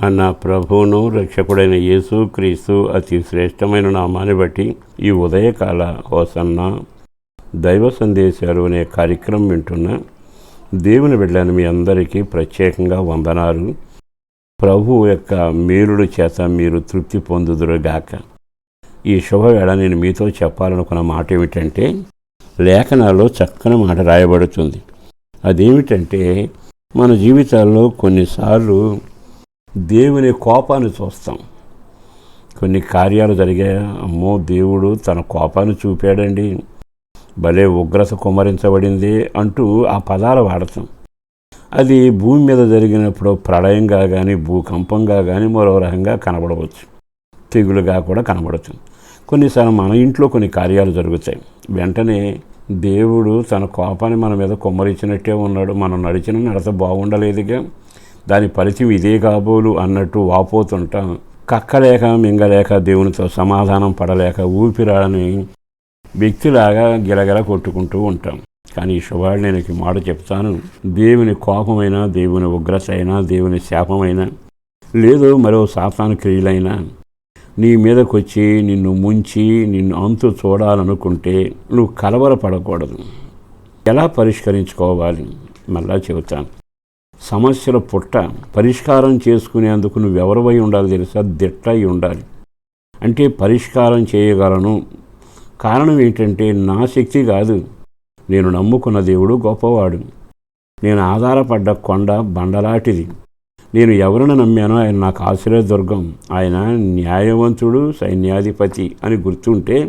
అన్న ప్రభువును రక్షకుడైన యేసు క్రీస్తు అతి శ్రేష్టమైన నామాన్ని బట్టి ఈ ఉదయకాల హోసన్న దైవ సందేశాలు అనే కార్యక్రమం వింటున్న దేవుని బిడ్డలను మీ అందరికీ ప్రత్యేకంగా వందనాలు. ప్రభు యొక్క మేలుడు చేత మీరు తృప్తి పొందుదురుగాక. ఈ శుభవేళ నేను మీతో చెప్పాలనుకున్న మాట ఏమిటంటే, లేఖనాల్లో చక్కని మాట రాయబడుతుంది. అదేమిటంటే, మన జీవితాల్లో కొన్నిసార్లు దేవుని కోపాన్ని చూస్తాం. కొన్ని కార్యాలు జరిగాయా, అమ్మో దేవుడు తన కోపాన్ని చూపాడండి, భలే ఉగ్రత కుమ్మరించబడింది అంటూ ఆ పదాలు వాడతాం. అది భూమి మీద జరిగినప్పుడు ప్రళయంగా కానీ భూకంపంగా కానీ మరో రకంగా కనబడవచ్చు, తెగులుగా కూడా కనబడుతుంది. కొన్నిసార్లు మన ఇంట్లో కొన్ని కార్యాలు జరుగుతాయి, వెంటనే దేవుడు తన కోపాన్ని మన మీద కుమ్మరించినట్టే ఉన్నాడు, మనం నడిచిన నడత బాగుండలేదుగా, దాని ఫలితం ఇదే కాబోలు అన్నట్టు వాపోతుంటాం. కక్కలేక మింగలేక దేవునితో సమాధానం పడలేక ఊపిరాడని వ్యక్తిలాగా గిలగిల కొట్టుకుంటూ ఉంటాం. కానీ ఈ శుభాలు నేను ఈ మాట చెప్తాను, దేవుని కోపమైనా, దేవుని ఉగ్రత అయినా, దేవుని శాపమైనా, లేదు మరో సాతాను క్రియలైనా నీ మీదకి వచ్చి నిన్ను ముంచి నిన్ను అంతు చూడాలనుకుంటే నువ్వు కలవరపడకూడదు. ఎలా పరిష్కరించుకోవాలి మళ్ళా చెబుతాను. సమస్యల పుట్ట పరిష్కారం చేసుకునేందుకు నువ్వెవరివై ఉండాలి తెలుసా? దిట్టై ఉండాలి. అంటే పరిష్కారం చేయగలను. కారణం ఏంటంటే, నా శక్తి కాదు, నేను నమ్ముకున్న దేవుడు గొప్పవాడు, నేను ఆధారపడ్డ కొండ బండలాంటిది, నేను ఎవరిని నమ్మానో ఆయన నాకు ఆశ్రయదుర్గం, ఆయన న్యాయవంతుడు సైన్యాధిపతి అని గుర్తుంటే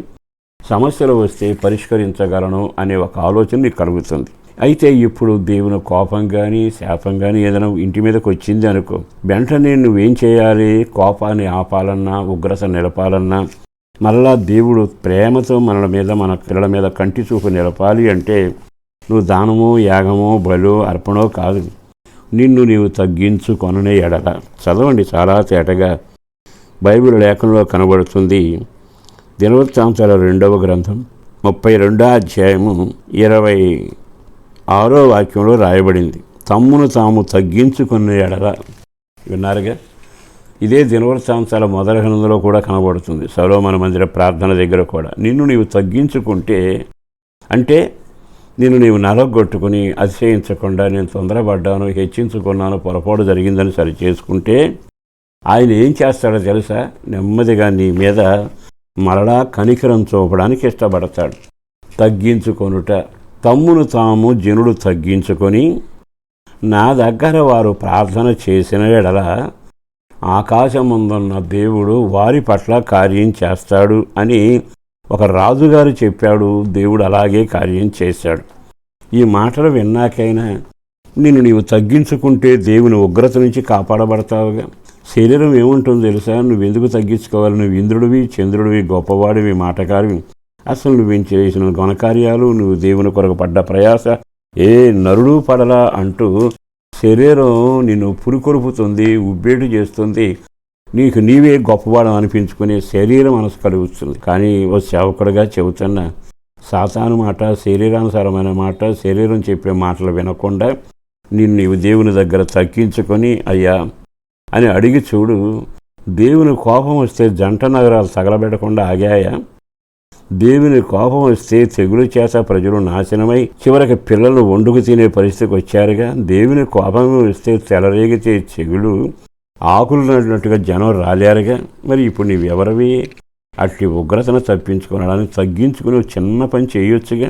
సమస్యలు వస్తే పరిష్కరించగలను అనే ఒక ఆలోచన నీకు కలుగుతుంది. అయితే ఇప్పుడు దేవుని కోపం కానీ శాపం కానీ ఏదైనా ఇంటి మీదకి వచ్చింది అనుకో, వెంటనే నువ్వేం చేయాలి? కోపాన్ని ఆపాలన్నా, ఉగ్రత నిలపాలన్నా, మళ్ళా దేవుడు ప్రేమతో మన మీద, మన పిల్లల మీద కంటి చూపు నిలపాలి అంటే నువ్వు దానమో యాగమో బలో అర్పణో కాదు, నిన్ను నీవు తగ్గించుకొననే ఎడల. చదవండి, చాలా తేటగా బైబిల్ లేఖనంలో కనబడుతుంది. దినవృత్తాంతాల 2వ గ్రంథం 32వ అధ్యాయము 26వ వాక్యంలో రాయబడింది, తమ్మును తాము తగ్గించుకునే ఎడల. విన్నారుగా? ఇదే దినవృత్తాంతాల మొదటి గ్రంథంలో కూడా కనబడుతుంది. సొలొమోను మందిర ప్రార్థన దగ్గర కూడా నిన్ను నీవు తగ్గించుకుంటే, అంటే నిన్ను నీవు నలగొట్టుకుని అతిశయించకుండా నేను తొందరపడ్డాను, హెచ్చించుకున్నాను, పొరపాటు జరిగిందని సరి చేసుకుంటే ఆయన ఏం చేస్తాడో తెలుసా? నెమ్మదిగా నీ మీద మరలా కనికరం చూపడానికి ఇష్టపడతాడు. తగ్గించుకొనుట, తమ్మును తాము జనులు తగ్గించుకొని నా దగ్గర వారు ప్రార్థన చేసిన ఎడల ఆకాశముందున్న దేవుడు వారి పట్ల కార్యం చేస్తాడు అని ఒక రాజుగారు చెప్పాడు. దేవుడు అలాగే కార్యం చేశాడు. ఈ మాటలు విన్నాకైనా నిన్ను నీవు తగ్గించుకుంటే దేవుని ఉగ్రత నుంచి కాపాడబడతావుగా. శరీరం ఏముంటుందో తెలుసా? నువ్వెందుకు తగ్గించుకోవాలి? నువ్వు ఇంద్రుడివి, చంద్రుడివి, గొప్పవాడివి, మాటకారివి. అసలు నువ్వేం చేసిన ఘనకార్యాలు, నువ్వు దేవుని కొరకు పడ్డ ప్రయాస ఏ నరుడు పడలా అంటూ శరీరం నిన్ను పురికొరుపుతుంది, ఉబ్బేటు చేస్తుంది, నీకు నీవే గొప్పవాడు అనిపించుకునే శరీర మనసు కలుగుతుంది. కానీ ఓ సేవకుడిగా చెబుతున్న సాతాను మాట, శరీరానుసారమైన మాట, శరీరం చెప్పే మాటలు వినకుండా నిన్ను నీవు దేవుని దగ్గర తగ్గించుకొని అయ్యా అని అడిగి చూడు. దేవుని కోపం వస్తే జంట నగరాలు తగలబెట్టకుండా ఆగాయా? దేవుని కోపం వస్తే తెగులు చేత ప్రజలు నాశనమై చివరికి పిల్లలు వండుకు తినే పరిస్థితికి వచ్చారుగా. దేవుని కోపం వస్తే తెలరేగితే చెగులు ఆకులు నడినట్టుగా జనం రాలేరుగా. మరి ఇప్పుడు నీవెవరివి? అట్టి ఉగ్రతను తప్పించుకోవడానికి తగ్గించుకుని చిన్న పని చేయొచ్చుగా.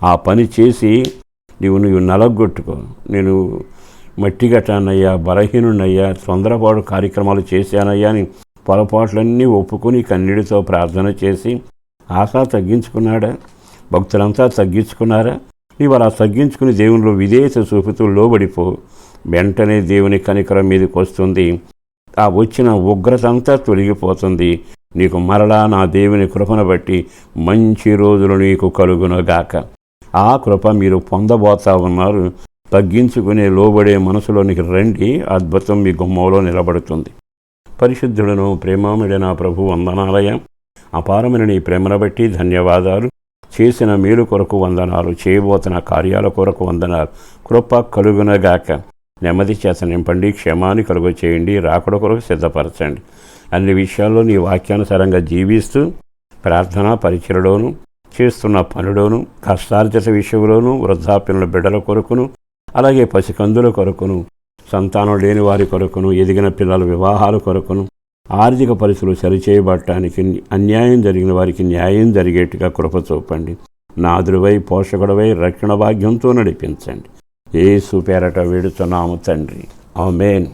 ఆ పని చేసి నువ్వు నలగొట్టుకో. నేను మట్టిగట్టానయ్యా, బలహీనున్నయ్యా, తొందరపాటు కార్యక్రమాలు చేశానయ్యా అని పొరపాట్లన్నీ ఒప్పుకొని కన్నీటితో ప్రార్థన చేసి ఆశ తగ్గించుకున్నాడా? భక్తులంతా తగ్గించుకున్నారా? నీవు అలా తగ్గించుకుని దేవునిలో విధేయత చూపుతూ లోబడిపో. వెంటనే దేవుని కనికరం మీదకి వస్తుంది. ఆ వచ్చిన ఉగ్రత అంతా తొలగిపోతుంది. నీకు మరలా నా దేవుని కృపను బట్టి మంచి రోజులు నీకు కలుగునుగాక. ఆ కృప మీరు పొందబోతా ఉన్నారు. తగ్గించుకునే లోబడే మనసులోనికి రండి, అద్భుతం మీ గుమ్మంలో నిలబడుతుంది. పరిశుద్ధులను ప్రేమామయుడైన ప్రభు వందనాలయ. అపారమైన నీ ప్రేమను బట్టి ధన్యవాదాలు. చేసిన మేలు కొరకు వందనాలు, చేయబోతున్న కార్యాల కొరకు వందనాలు. కృప కలుగునగాక. నెమ్మది చేత నింపండి, క్షేమాన్ని కలుగు చేయండి, రాకడ కొరకు సిద్ధపరచండి. అన్ని విషయాల్లో నీ వాక్యానుసారంగా జీవిస్తూ ప్రార్థన పరిచయలోను, చేస్తున్న పనులోను, కష్టార్జిత విషయంలోను, వృద్ధాప్యుల బిడ్డల కొరకును, అలాగే పసికందుల కొరకును, సంతానం లేని వారి కొరకును, ఎదిగిన పిల్లల వివాహాల కొరకును, ఆర్థిక పరిస్థితులు సరిచేయబడటానికి, అన్యాయం జరిగిన వారికి న్యాయం జరిగేట్టుగా కృప చూపండి. నాదుడివై, పోషకుడవై, రక్షణ భాగ్యంతో నడిపించండి. యేసు పేరట వేడుచున్నాము తండ్రి. ఆమేన్.